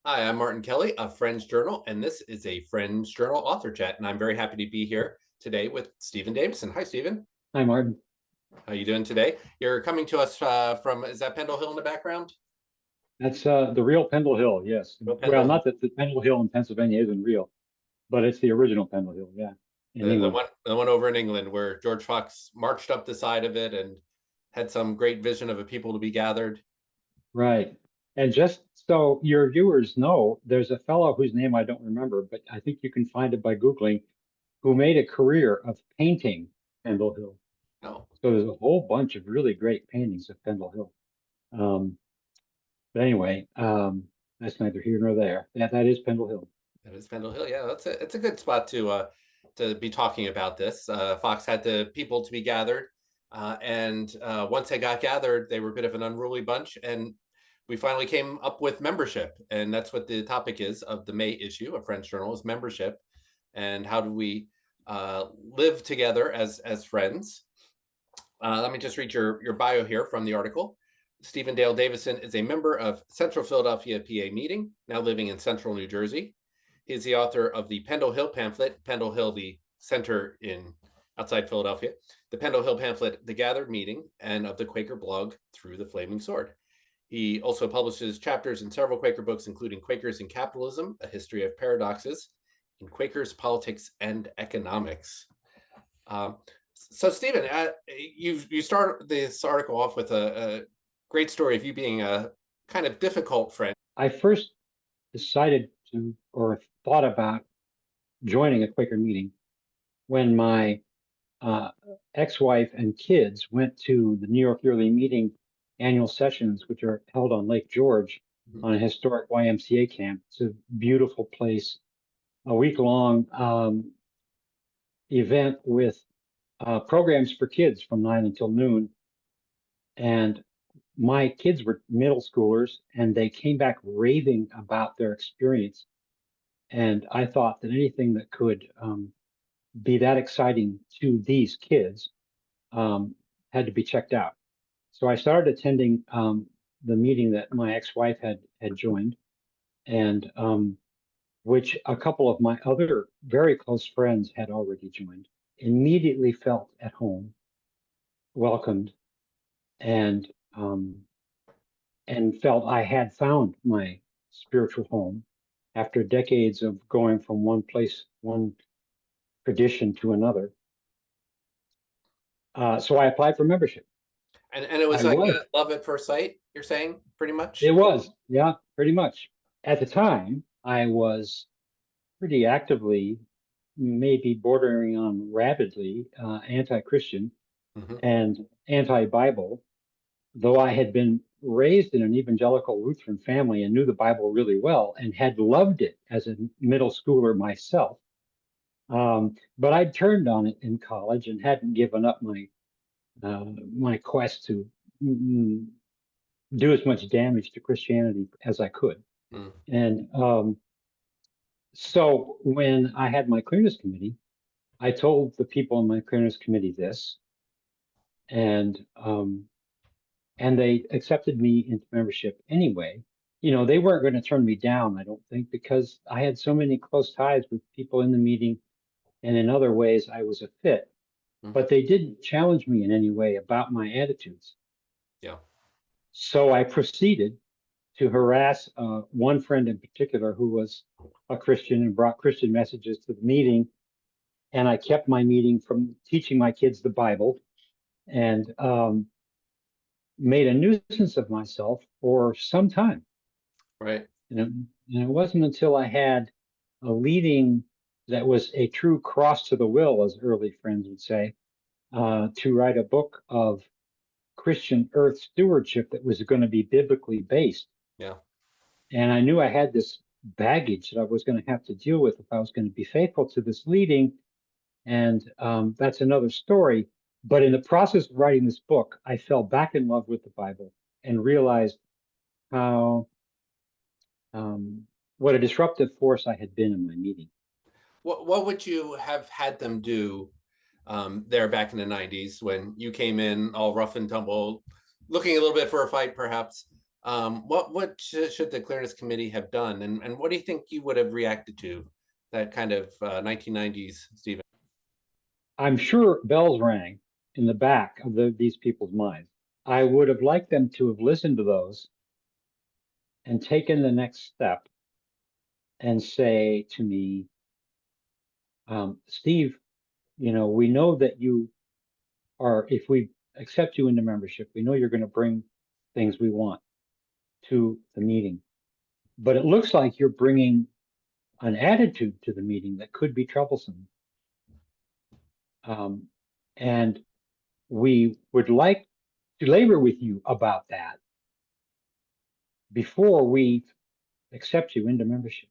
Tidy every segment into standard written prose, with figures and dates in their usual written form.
Hi, I'm Martin Kelly of Friends Journal, and this is a Friends Journal author chat. And I'm very happy to be here today with Stephen Davison. Hi, Stephen. Hi, Martin. How you doing today? You're coming to us from, is that Pendle Hill in the background? That's the real Pendle Hill, yes. Real Well, Pendle Hill. not that the Pendle Hill in Pennsylvania isn't real, but it's the original Pendle Hill, yeah, in The, the England. one the one over in England where George Fox marched up the side of it and had some great vision of a people to be gathered. Right. And just so your viewers know, there's a fellow whose name I don't remember, but I think you can find it by Googling, who made a career of painting Pendle Hill. Oh, So there's a whole bunch of really great paintings of Pendle Hill. Um, but anyway, that's neither here nor there. That is Pendle Hill. that is Pendle Hill. Yeah, it's a good spot to be talking about this. Fox had the people to be gathered, and once they got gathered, they were a bit of an unruly bunch, and we finally came up with membership, and that's what the topic is of the May issue of Friends Journal is membership, and how do we live together as friends. Let me just read your bio here from the article. Stephen Dale Davison is a member of Central Philadelphia PA Meeting, now living in Central New Jersey. He is the author of the Pendle Hill pamphlet, Pendle Hill, the center in outside Philadelphia, the Pendle Hill pamphlet, The Gathered Meeting, and of the Quaker blog, Through the Flaming Sword. He also publishes chapters in several Quaker books, including Quakers and Capitalism, A History of Paradoxes, and Quakers, Politics, and Economics. Um, so, Stephen, you start this article off with a great story of you being a kind of difficult friend. I first decided to or thought about joining a Quaker meeting when my uh, ex-wife and kids went to the New York Yearly Meeting annual sessions, which are held on Lake George on a historic YMCA camp. It's a beautiful place, a week-long event with programs for kids from 9 until noon. And my kids were middle schoolers, and they came back raving about their experience. And I thought that anything that could be that exciting to these kids had to be checked out. So I started attending the meeting that my ex-wife had joined, and which a couple of my other very close friends had already joined. Immediately felt at home, welcomed, and um, and felt I had found my spiritual home after decades of going from one place, one tradition to another. So I applied for membership. And it was I like was. a love at first sight, you're saying, pretty It much? was, yeah, pretty much. At the time, I was pretty actively, maybe bordering on rabidly, anti-Christian Hmm. and anti-Bible, though I had been raised in an evangelical Lutheran family and knew the Bible really well and had loved it as a middle schooler myself. But I'd turned on it in college and hadn't given up my quest to mm, do as much damage to Christianity as I could. Mm. And so when I had my clearness committee, I told the people in my clearness committee this, and and they accepted me into membership anyway. You know, they weren't going to turn me down, I don't think, because I had so many close ties with people in the meeting, and in other ways I was a fit. Hmm. But they didn't challenge me in any way about my attitudes. Yeah. So I proceeded to harass one friend in particular who was a Christian and brought Christian messages to the meeting. And I kept my meeting from teaching my kids the Bible and made a nuisance of myself for some time. Right. And it wasn't until I had a leading that was a true cross to the will, as early friends would say, to write a book of Christian earth stewardship that was going to be biblically based. Yeah. And I knew I had this baggage that I was going to have to deal with if I was going to be faithful to this leading. And that's another story. But in the process of writing this book, I fell back in love with the Bible and realized how what a disruptive force I had been in my meeting. What would you have had them do there back in the 90s when you came in all rough and tumble, looking a little bit for a fight, perhaps? What should the Clearness Committee have done, and what do you think you would have reacted to that kind of 1990s, Stephen? I'm sure bells rang in the back of these people's minds. I would have liked them to have listened to those and taken the next step and say to me, Steve, we know that you are, if we accept you into membership, we know you're going to bring things we want to the meeting. But it looks like you're bringing an attitude to the meeting that could be troublesome. Um, and we would like to labor with you about that before we accept you into membership.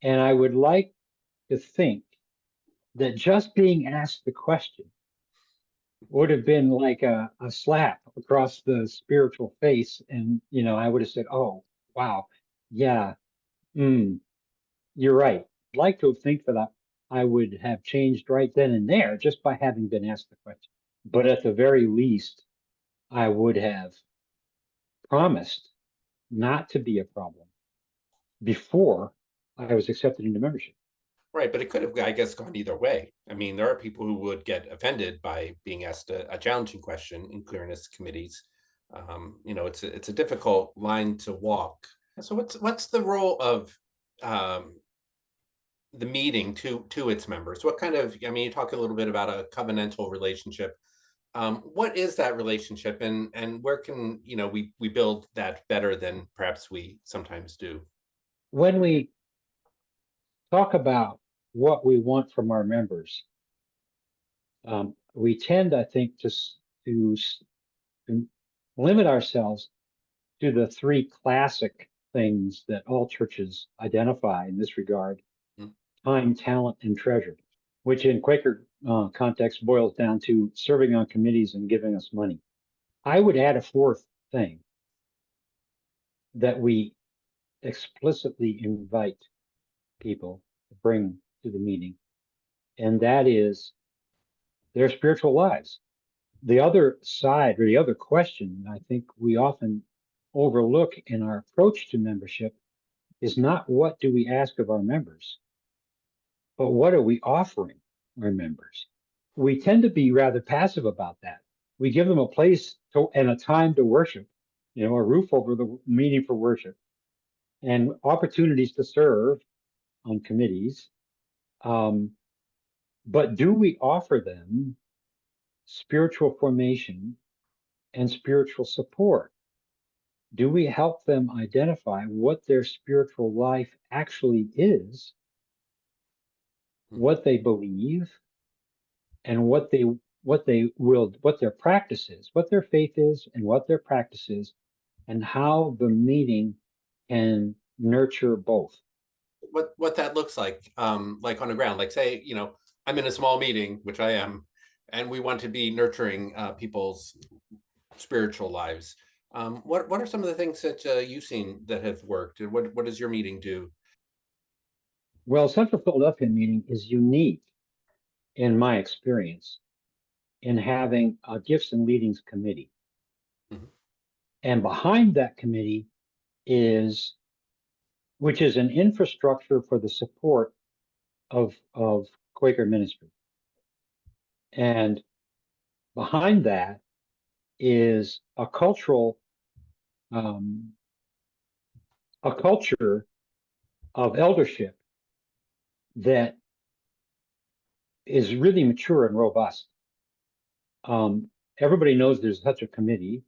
And I would like to think that just being asked the question would have been like a slap across the spiritual face. And, I would have said, oh, wow, yeah, you're right. I'd like to think that I would have changed right then and there just by having been asked the question. But at the very least, I would have promised not to be a problem before I was accepted into membership. Right, but it could have, I guess, gone either way. I mean, there are people who would get offended by being asked a challenging question in clearness committees. It's a difficult line to walk. So, what's the role of um, the meeting to its members? What kind of? I mean, you talk a little bit about a covenantal relationship. What is that relationship, and where can we build that better than perhaps we sometimes do? When we talk about what we want from our members, we tend, I think, to, to limit ourselves to the three classic things that all churches identify in this regard: Mm. time, talent, and treasure, which in Quaker context boils down to serving on committees and giving us money. I would add a fourth thing that we explicitly invite people to bring to the meeting, and that is their spiritual lives. The other side, or the other question, I think we often overlook in our approach to membership is not what do we ask of our members, but what are we offering our members? We tend to be rather passive about that. We give them a place and a time to worship, a roof over the meeting for worship, and opportunities to serve on committees. But do we offer them spiritual formation and spiritual support? Do we help them identify what their spiritual life actually is, Mhm. what they believe, and what their practice is, what their faith is, and what their practice is, and how the meeting can nurture both? What that looks like on the ground. Like, say, I'm in a small meeting, which I am, and we want to be nurturing people's spiritual lives. What are some of the things that you've seen that have worked, and what does your meeting do? Well, Central Philadelphia meeting is unique in my experience in having a gifts and leadings committee. Mhm. And behind that committee is, which is an infrastructure for the support of Quaker ministry. And behind that is um, a culture of eldership that is really mature and robust. Um, Everybody knows there's such a committee.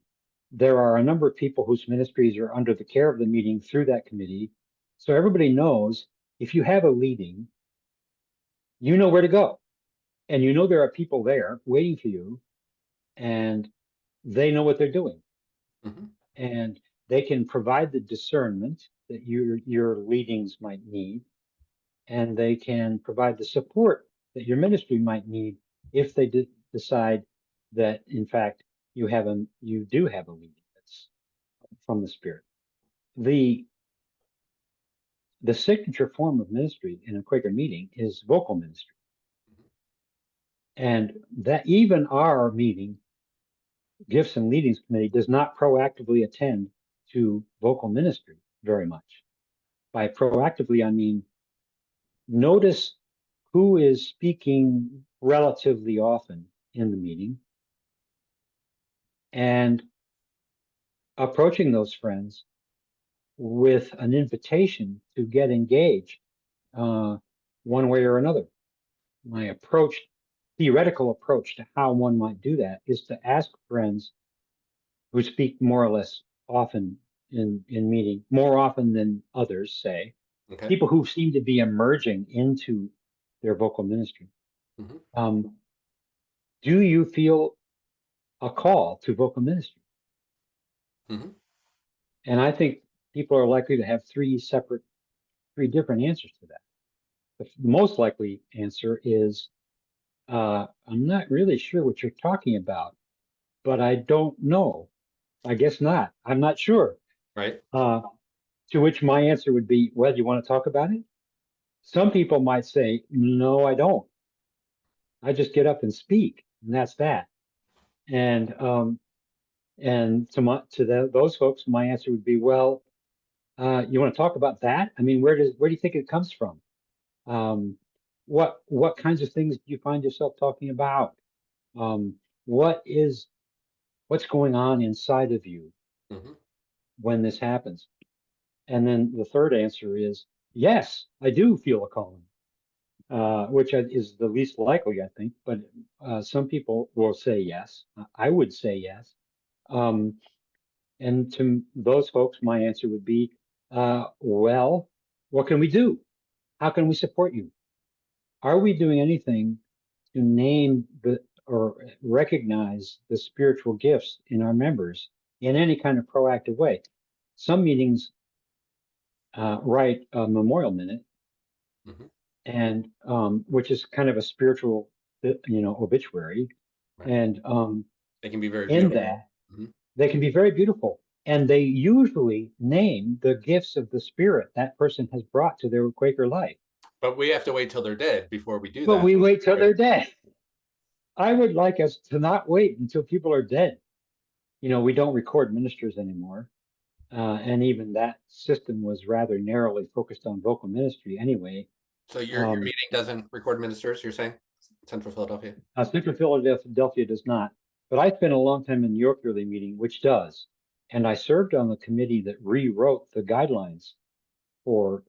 There are a number of people whose ministries are under the care of the meeting through that committee. So everybody knows if you have a leading, you know where to go. And you know there are people there waiting for you, and they know what they're doing. Mhm. And they can provide the discernment that your leadings might need, and they can provide the support that your ministry might need if they decide that in fact you do have a leading that's from the Spirit. The the signature form of ministry in a Quaker meeting is vocal ministry. And that even our meeting, Gifts and Leadings Committee, does not proactively attend to vocal ministry very much. By proactively, I mean notice who is speaking relatively often in the meeting and approaching those friends with an invitation to get engaged uh, one way or another. My approach, theoretical approach to how one might do that is to ask friends who speak more or less often in meeting, more often than others, say, Okay. people who seem to be emerging into their vocal ministry. Hmm. Um, do you feel a call to vocal ministry? Hmm. And I think people are likely to have three different answers to that. The most likely answer is, I'm not really sure what you're talking about, but I don't know. I guess not. I'm not sure. Right. Uh, to which my answer would be, well, do you want to talk about it? Some people might say, no, I don't. I just get up and speak, and that's that. And those folks, my answer would be, well, you want to talk about that? I mean, where do you think it comes from? Um, what kinds of things do you find yourself talking about? Um, what is what's going on inside of you Hmm. when this happens? And then the third answer is, yes, I do feel a calling, is the least likely, I think. But some people will say yes. I would say yes. Um, and to those folks, my answer would be, well, what can we do? How can we support you? Are we doing anything to name or recognize the spiritual gifts in our members in any kind of proactive way? Some meetings write a memorial minute, Hmm. and which is kind of a spiritual, obituary, Right. and They can be very in beautiful. that Hmm. they can be very beautiful, and they usually name the gifts of the spirit that person has brought to their Quaker life. But we have to wait till they're dead before we do But that. we wait till Right. they're dead. I would like us to not wait until people are dead. We don't record ministers anymore. And even that system was rather narrowly focused on vocal ministry anyway. So your Um, meeting doesn't record ministers, you're saying? Central Philadelphia? Central Philadelphia does not, but I spent a long time in the York Yearly meeting, which does. And I served on the committee that rewrote the guidelines for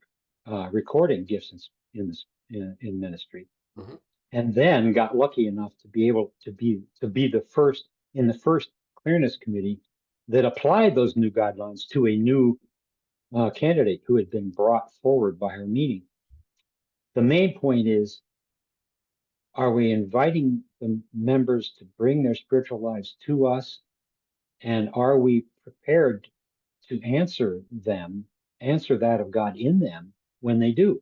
recording gifts in ministry, Hmm. and then got lucky enough to be able to be the first in the first clearness committee that applied those new guidelines to a new candidate who had been brought forward by her meeting. The main point is, are we inviting the members to bring their spiritual lives to us? And are we prepared to answer that of God in them when they do?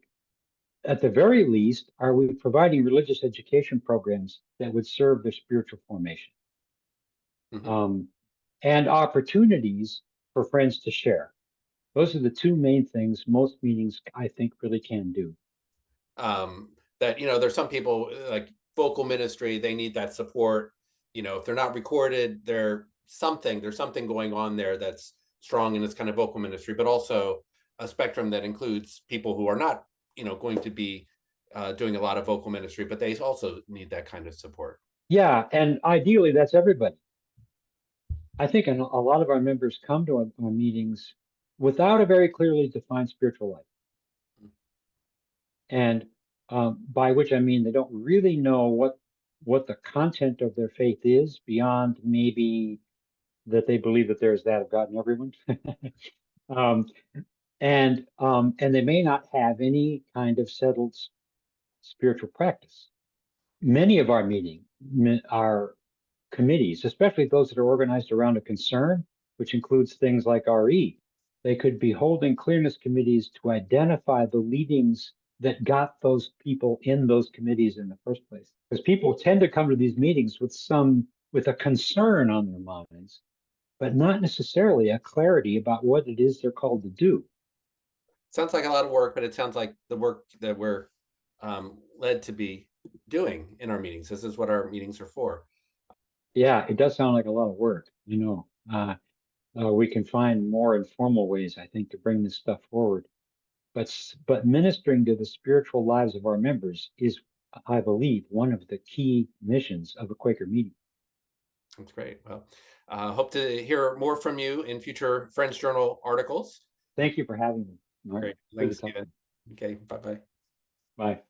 At the very least, are we providing religious education programs that would serve their spiritual formation? Hmm. Um, and opportunities for friends to share. Those are the two main things most meetings, I think, really can do. That there's some people like vocal ministry, they need that support. If they're not recorded, there's something going on there that's strong in this kind of vocal ministry, but also a spectrum that includes people who are not going to be doing a lot of vocal ministry, but they also need that kind of support. Yeah, and ideally, that's everybody. I think a lot of our members come to our meetings without a very clearly defined spiritual life. And by which I mean they don't really know what the content of their faith is beyond maybe that they believe that there is that of God in everyone. um, and they may not have any kind of settled spiritual practice. Many of our committees, especially those that are organized around a concern, which includes things like RE, they could be holding clearness committees to identify the leadings that got those people in those committees in the first place. Because people tend to come to these meetings with a concern on their minds, but not necessarily a clarity about what it is they're called to do. Sounds like a lot of work, but it sounds like the work that we're led to be doing in our meetings. This is what our meetings are for. Yeah, it does sound like a lot of work. we can find more informal ways, I think, to bring this stuff forward. But ministering to the spiritual lives of our members is, I believe, one of the key missions of a Quaker meeting. That's great. Well, hope to hear more from you in future Friends Journal articles. Thank you for having me, Martin. Great. Great to Thanks, talk to Stephen. you. Okay. Bye bye. Bye.